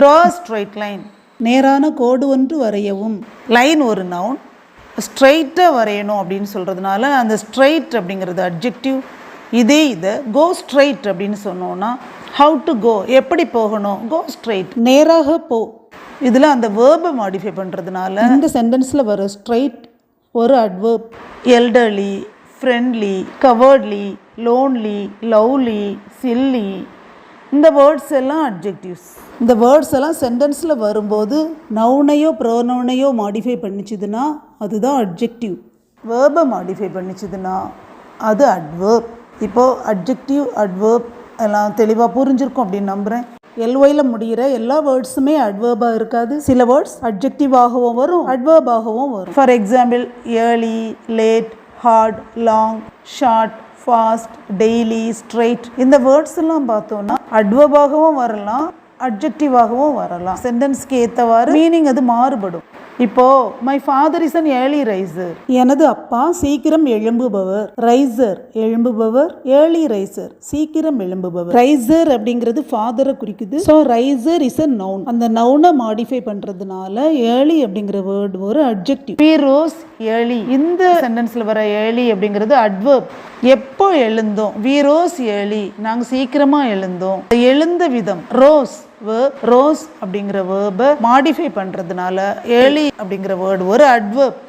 Draw straight line, நேரான கோடு ஒன்று வரையவும். லைன் ஒரு நவுன், ஸ்ட்ரைட்டாக வரையணும் அப்படின்னு சொல்கிறதுனால அந்த ஸ்ட்ரைட் அப்படிங்கிறது அட்ஜெக்டிவ். இதே இதை கோ ஸ்ட்ரைட் அப்படின்னு சொன்னோன்னா ஹவு டு கோ, எப்படி போகணும், கோ ஸ்ட்ரைட், நேராக போ. இதில் அந்த வேர்பை மாடிஃபை பண்ணுறதுனால இந்த சென்டென்ஸில் வர ஸ்ட்ரைட் ஒரு adverb. Elderly, friendly, cowardly, lonely, lovely, silly, இந்த வேர்ட்ஸ் எல்லாம் அட்ஜெக்டிவ்ஸ். இந்த வேர்ட்ஸ் எல்லாம் சென்டென்ஸில் வரும்போது நவுனையோ ப்ரோனவுனையோ மாடிஃபை பண்ணிச்சுதுன்னா அதுதான் அட்ஜெக்டிவ். வேர்பை மாடிஃபை பண்ணிச்சுதுன்னா அது அட்வர்ப். இப்போது அட்ஜெக்டிவ், அட்வர்ப் எல்லாம் தெளிவாக புரிஞ்சிருக்கும் அப்படின்னு நம்புகிறேன். எல்ஒயில் முடிகிற எல்லா வேர்ட்ஸுமே அட்வர்பாக இருக்காது. சில வேர்ட்ஸ் அட்ஜெக்டிவாகவும் வரும், அட்வர்பாகவும் வரும். For example early, late, hard, long, short, fast, daily, straight, இந்த வேர்ட்ஸ் எல்லாம் பார்த்தோன்னா அட்வர்பாகவும் வரலாம், அட்ஜெக்டிவாகவும் வரலாம். சென்டென்ஸ்க்கு ஏற்றவாறு மீனிங் அது மாறுபடும். இப்போது my father is an early riser, எனது அப்பா சீக்கிரம் எழும்புபவர். ரைசர் எழும்புபவர், ஏர்லி ரைசர் சீக்கிரம் எழும்புபவர். ரைசர் அப்படிங்கிறது ஃபாதரை குறிக்குது. So riser is a noun. அந்த நவுனை மாடிஃபை பண்ணுறதுனால ஏர்லி அப்படிங்கிற வேர்ட் ஒரு அட்ஜெக்டிவ். we rose early, இந்த சென்டென்ஸில் வர ஏர்லி அப்படிங்கிறது அட்வர்ப். எப்போ எழுந்தோம், we rose early, நாங்கள் சீக்கிரமாக எழுந்தோம். எழுந்த விதம் ரோஸ், ரோஸ் அப்படிங்கிற வேர்பை மாடிஃபை பண்ணுறதுனால ஏர்லி அப்படிங்கிற வேர்டு ஒரு அட்வர்ப்.